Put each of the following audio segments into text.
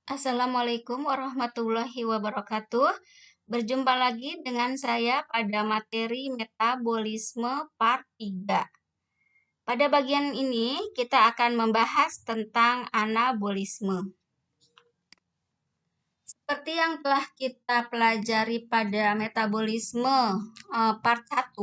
Assalamualaikum warahmatullahi wabarakatuh. Berjumpa lagi dengan saya pada materi metabolisme part 3. Pada bagian ini kita akan membahas tentang anabolisme. Seperti yang telah kita pelajari pada metabolisme part 1,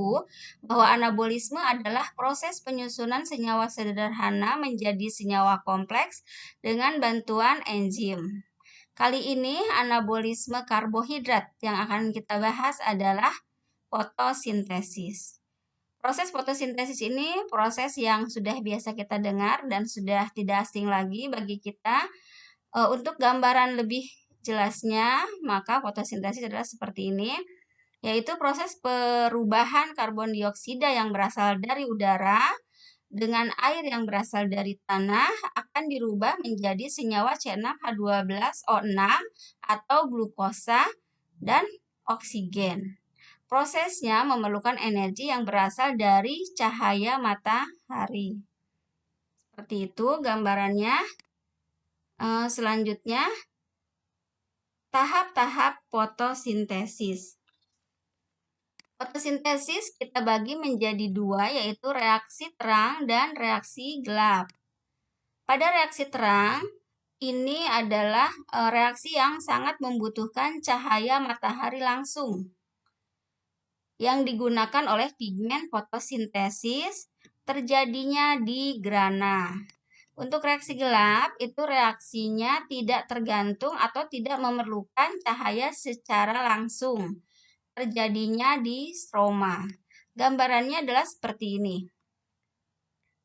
bahwa anabolisme adalah proses penyusunan senyawa sederhana menjadi senyawa kompleks dengan bantuan enzim. Kali ini anabolisme karbohidrat yang akan kita bahas adalah fotosintesis. Proses fotosintesis ini proses yang sudah biasa kita dengar dan sudah tidak asing lagi bagi kita. Untuk gambaran lebih jelasnya, maka fotosintesis adalah seperti ini, yaitu proses perubahan karbon dioksida yang berasal dari udara dengan air yang berasal dari tanah akan dirubah menjadi senyawa C6H12O6 atau glukosa dan oksigen. Prosesnya memerlukan energi yang berasal dari cahaya matahari. Seperti itu gambarannya. Selanjutnya, tahap-tahap fotosintesis. Fotosintesis kita bagi menjadi dua, yaitu reaksi terang dan reaksi gelap. Pada reaksi terang, ini adalah reaksi yang sangat membutuhkan cahaya matahari langsung yang digunakan oleh pigmen fotosintesis terjadinya di grana. Untuk reaksi gelap, itu reaksinya tidak tergantung atau tidak memerlukan cahaya secara langsung, terjadinya di stroma. Gambarannya adalah seperti ini.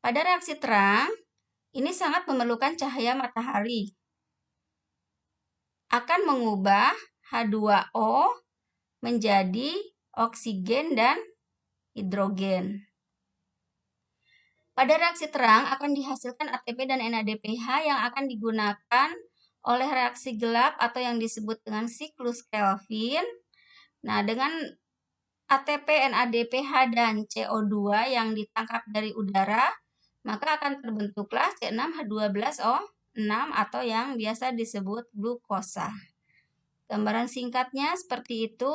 Pada reaksi terang, ini sangat memerlukan cahaya matahari. Akan mengubah H2O menjadi oksigen dan hidrogen. Pada reaksi terang akan dihasilkan ATP dan NADPH yang akan digunakan oleh reaksi gelap atau yang disebut dengan siklus Kelvin. Nah, dengan ATP, NADPH, dan CO2 yang ditangkap dari udara, maka akan terbentuklah C6H12O6 atau yang biasa disebut glukosa. Gambaran singkatnya seperti itu.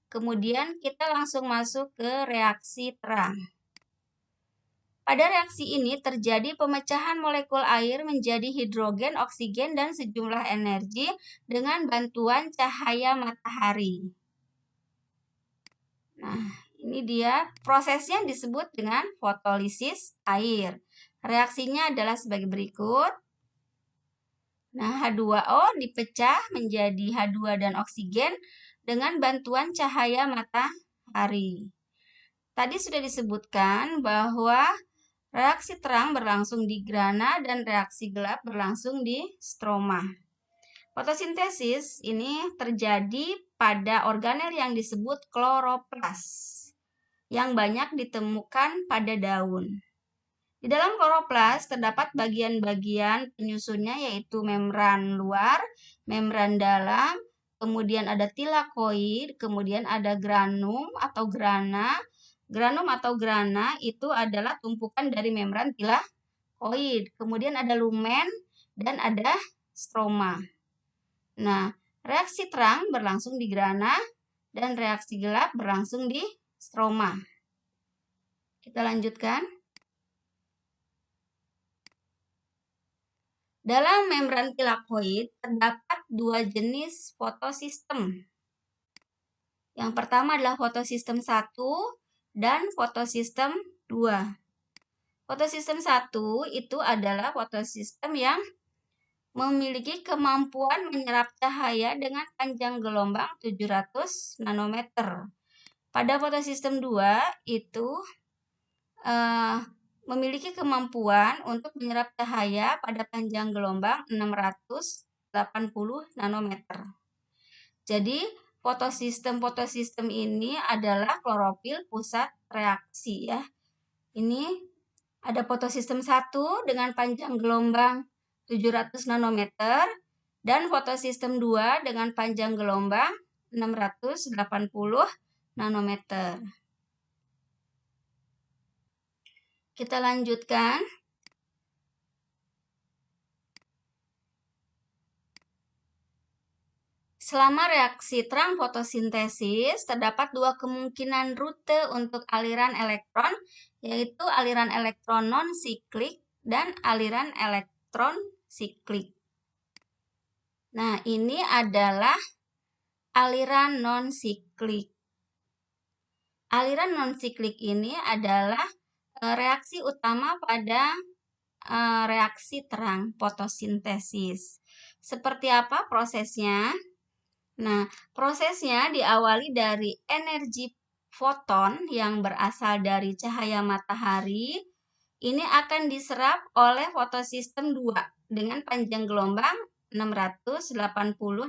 Kemudian kita langsung masuk ke reaksi terang. Pada reaksi ini terjadi pemecahan molekul air menjadi hidrogen, oksigen, dan sejumlah energi dengan bantuan cahaya matahari. Nah, ini dia prosesnya disebut dengan fotolisis air. Reaksinya adalah sebagai berikut. Nah, H2O dipecah menjadi H2 dan oksigen dengan bantuan cahaya matahari. Tadi sudah disebutkan bahwa reaksi terang berlangsung di grana dan reaksi gelap berlangsung di stroma. Fotosintesis ini terjadi pada organel yang disebut kloroplas yang banyak ditemukan pada daun. Di dalam kloroplas terdapat bagian-bagian penyusunnya, yaitu membran luar, membran dalam, kemudian ada tilakoid, kemudian ada granum atau grana. Granum atau grana itu adalah tumpukan dari membran tilakoid. Kemudian ada lumen dan ada stroma. Nah, reaksi terang berlangsung di grana dan reaksi gelap berlangsung di stroma. Kita lanjutkan. Dalam membran tilakoid terdapat dua jenis fotosistem. Yang pertama adalah fotosistem 1 dan fotosistem 2. Fotosistem 1 itu adalah fotosistem yang memiliki kemampuan menyerap cahaya dengan panjang gelombang 700 nanometer. Pada fotosistem 2 itu memiliki kemampuan untuk menyerap cahaya pada panjang gelombang 680 nanometer. Jadi, fotosistem ini adalah klorofil pusat reaksi ya. Ini ada fotosistem 1 dengan panjang gelombang 700 nanometer dan fotosistem 2 dengan panjang gelombang 680 nanometer. Kita lanjutkan. Selama reaksi terang fotosintesis, terdapat dua kemungkinan rute untuk aliran elektron, yaitu aliran elektron non-siklik dan aliran elektron siklik. Nah, ini adalah aliran non-siklik. Aliran non-siklik ini adalah reaksi utama pada reaksi terang fotosintesis. Seperti apa prosesnya? Nah, prosesnya diawali dari energi foton yang berasal dari cahaya matahari. Ini akan diserap oleh fotosistem 2 dengan panjang gelombang 680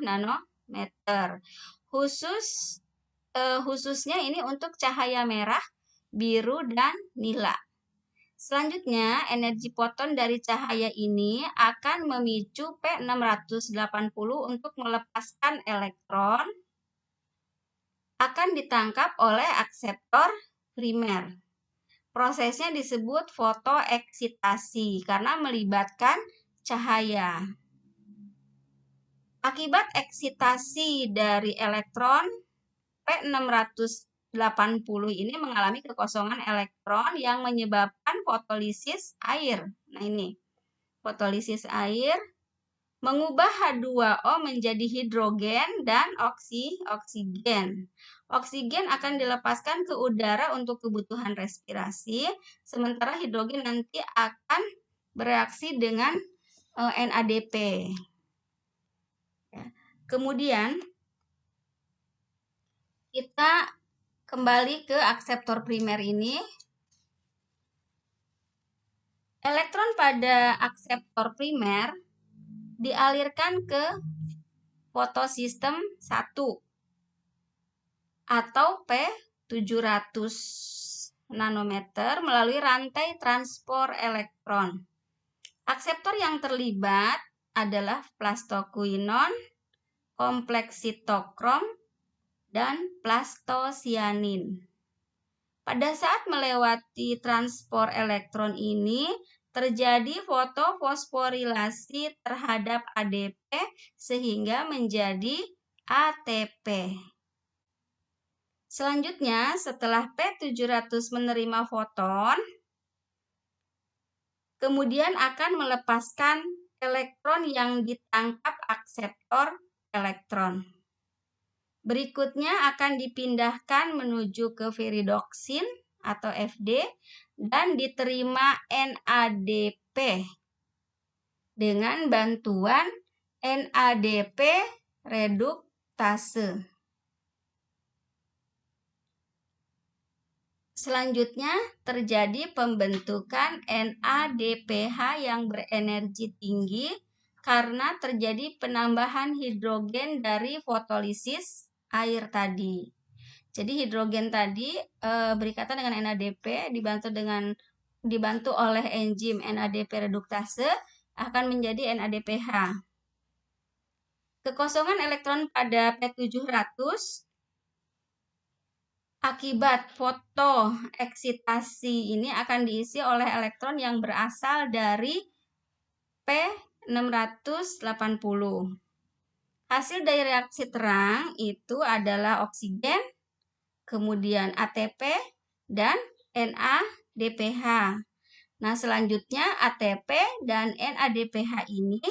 nanometer. Khususnya ini untuk cahaya merah, biru, dan nila. Selanjutnya, energi foton dari cahaya ini akan memicu P680 untuk melepaskan elektron, akan ditangkap oleh akseptor primer. Prosesnya disebut fotoeksitasi karena melibatkan cahaya. Akibat eksitasi dari elektron, P680 ini mengalami kekosongan elektron yang menyebabkan fotolisis air. Nah, ini fotolisis air mengubah H2O menjadi hidrogen dan oksigen. Oksigen akan dilepaskan ke udara untuk kebutuhan respirasi, sementara hidrogen nanti akan bereaksi dengan NADP. Kemudian kita kembali ke akseptor primer ini. Elektron pada akseptor primer dialirkan ke fotosistem 1 atau P700 nanometer melalui rantai transport elektron. Akseptor yang terlibat adalah plastokuinon, kompleks sitokrom, dan plastosianin. Pada saat melewati transport elektron ini, terjadi fotofosforilasi terhadap ADP sehingga menjadi ATP. Selanjutnya, setelah P700 menerima foton, kemudian akan melepaskan elektron yang ditangkap akseptor elektron. Berikutnya akan dipindahkan menuju ke viridoksin atau FD dan diterima NADP dengan bantuan NADP reduktase. Selanjutnya terjadi pembentukan NADPH yang berenergi tinggi karena terjadi penambahan hidrogen dari fotolisis air tadi. Jadi hidrogen tadi berikatan dengan NADP dibantu oleh enzim NADP reduktase akan menjadi NADPH. Kekosongan elektron pada P700 akibat fotoeksitasi ini akan diisi oleh elektron yang berasal dari P680. Hasil dari reaksi terang itu adalah oksigen, kemudian ATP, dan NADPH. Nah, selanjutnya ATP dan NADPH ini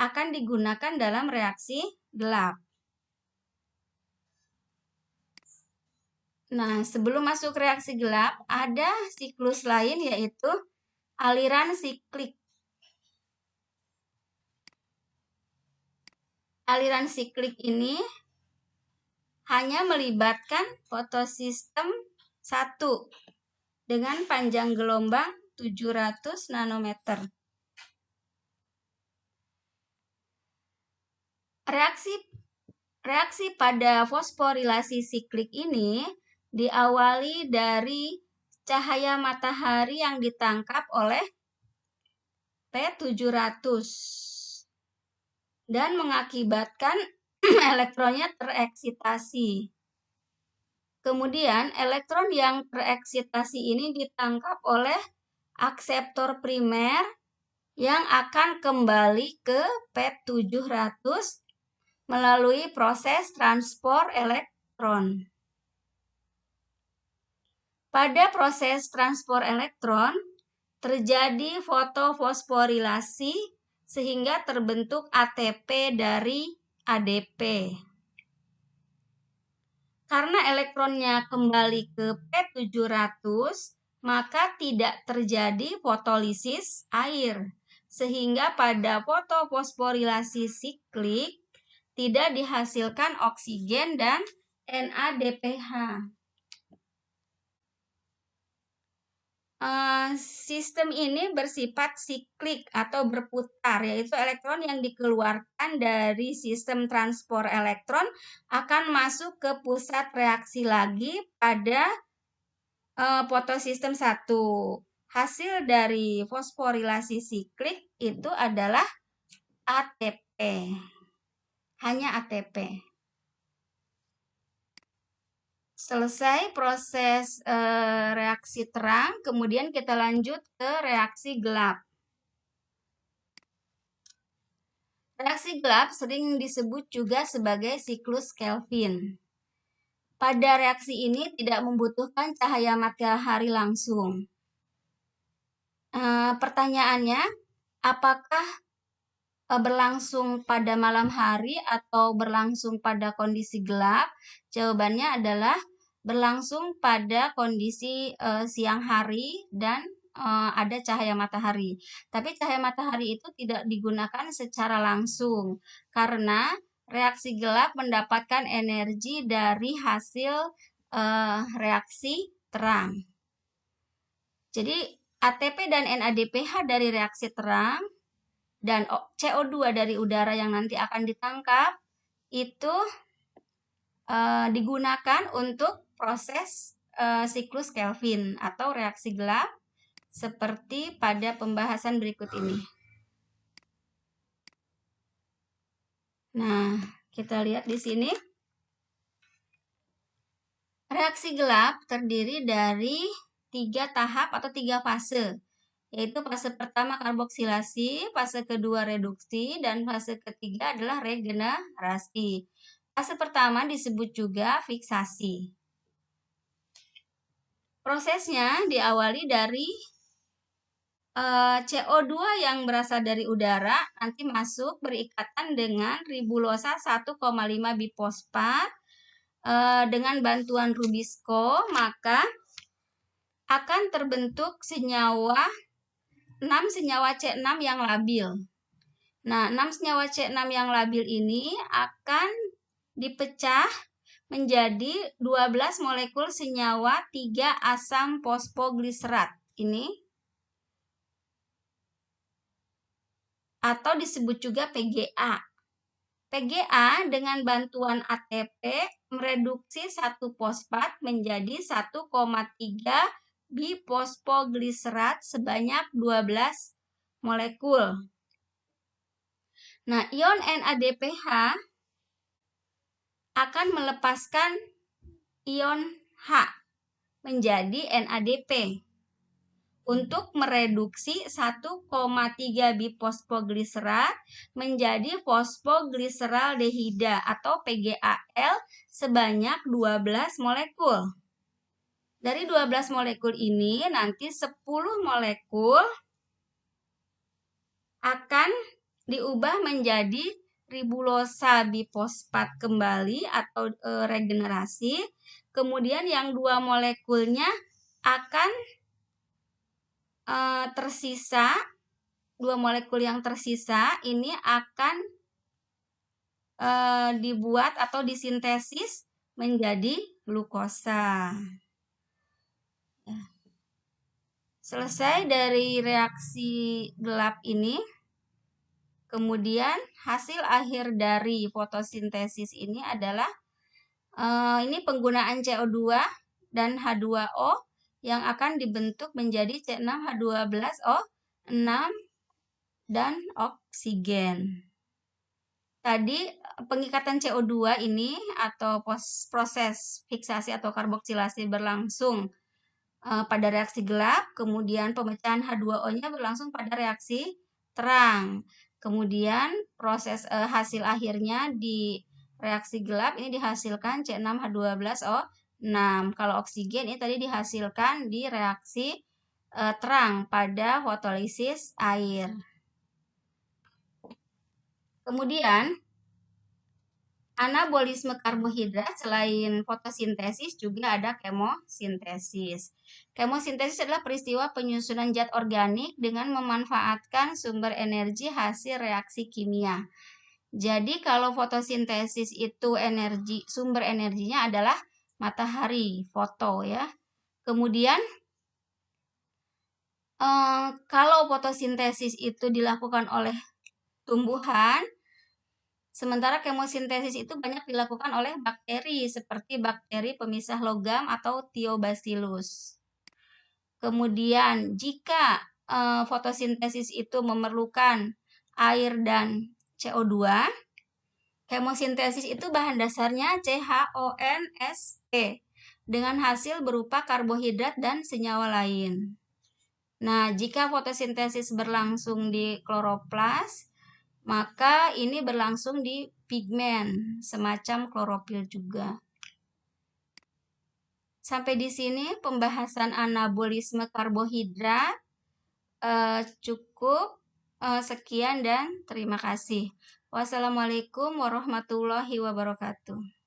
akan digunakan dalam reaksi gelap. Nah, sebelum masuk reaksi gelap, ada siklus lain yaitu aliran siklik. Aliran siklik ini hanya melibatkan fotosistem 1 dengan panjang gelombang 700 nanometer. Reaksi pada fosforilasi siklik ini diawali dari cahaya matahari yang ditangkap oleh P700 dan mengakibatkan elektronnya tereksitasi. Kemudian elektron yang tereksitasi ini ditangkap oleh akseptor primer yang akan kembali ke P700 melalui proses transport elektron. Pada proses transport elektron, terjadi fotofosforilasi sehingga terbentuk ATP dari ADP. Karena elektronnya kembali ke P700, maka tidak terjadi fotolisis air, sehingga pada fotofosforilasi siklik tidak dihasilkan oksigen dan NADPH. Sistem ini bersifat siklik atau berputar, yaitu elektron yang dikeluarkan dari sistem transport elektron akan masuk ke pusat reaksi lagi pada fotosistem 1. Hasil dari fosforilasi siklik itu adalah ATP. Hanya ATP. Selesai proses reaksi terang, kemudian kita lanjut ke reaksi gelap. Reaksi gelap sering disebut juga sebagai siklus Kelvin. Pada reaksi ini tidak membutuhkan cahaya matahari langsung. Pertanyaannya, apakah berlangsung pada malam hari atau berlangsung pada kondisi gelap? Jawabannya adalah berlangsung pada kondisi siang hari dan ada cahaya matahari. Tapi cahaya matahari itu tidak digunakan secara langsung karena reaksi gelap mendapatkan energi dari hasil reaksi terang. Jadi ATP dan NADPH dari reaksi terang dan CO2 dari udara yang nanti akan ditangkap itu digunakan untuk proses siklus Kelvin atau reaksi gelap seperti pada pembahasan berikut ini. Nah, kita lihat di sini. Reaksi gelap terdiri dari 3 tahap atau 3 fase, yaitu fase pertama karboksilasi, fase kedua reduksi, dan fase ketiga adalah regenerasi. Fase pertama disebut juga fiksasi. Prosesnya diawali dari CO2 yang berasal dari udara nanti masuk berikatan dengan ribulosa 1,5 bifosfat dengan bantuan Rubisco, maka akan terbentuk senyawa 6 senyawa C6 yang labil. Nah, 6 senyawa C6 yang labil ini akan dipecah menjadi 12 molekul senyawa 3 asam fosfogliserat ini atau disebut juga PGA. PGA dengan bantuan ATP mereduksi satu fosfat menjadi 1,3 bifosfogliserat sebanyak 12 molekul. Nah, ion NADPH akan melepaskan ion H menjadi NADP untuk mereduksi 1,3 bifosfogliserat menjadi fosfogliseraldehida atau PGAL sebanyak 12 molekul. Dari 12 molekul ini nanti 10 molekul akan diubah menjadi ribulosa bifosfat kembali atau regenerasi. Kemudian yang 2 molekulnya akan tersisa, 2 molekul yang tersisa ini akan dibuat atau disintesis menjadi glukosa. Selesai dari reaksi gelap ini, kemudian hasil akhir dari fotosintesis ini adalah ini penggunaan CO2 dan H2O yang akan dibentuk menjadi C6H12O6 dan oksigen. Tadi pengikatan CO2 ini atau proses fiksasi atau karboksilasi berlangsung pada reaksi gelap, kemudian pemecahan H2O-nya berlangsung pada reaksi terang. Kemudian proses hasil akhirnya di reaksi gelap ini dihasilkan C6H12O6. Kalau oksigen ini tadi dihasilkan di reaksi terang pada fotolisis air. Kemudian anabolisme karbohidrat selain fotosintesis juga ada kemosintesis. Kemosintesis adalah peristiwa penyusunan zat organik dengan memanfaatkan sumber energi hasil reaksi kimia. Jadi kalau fotosintesis itu sumber energinya adalah matahari, foto ya. Kemudian kalau fotosintesis itu dilakukan oleh tumbuhan, sementara kemosintesis itu banyak dilakukan oleh bakteri seperti bakteri pemisah logam atau Thiobacillus. Kemudian jika fotosintesis itu memerlukan air dan CO2, kemosintesis itu bahan dasarnya CHONSP dengan hasil berupa karbohidrat dan senyawa lain. Nah, jika fotosintesis berlangsung di kloroplas, maka ini berlangsung di pigmen, semacam klorofil juga. Sampai di sini pembahasan anabolisme karbohidrat. Cukup. Sekian dan terima kasih. Wassalamualaikum warahmatullahi wabarakatuh.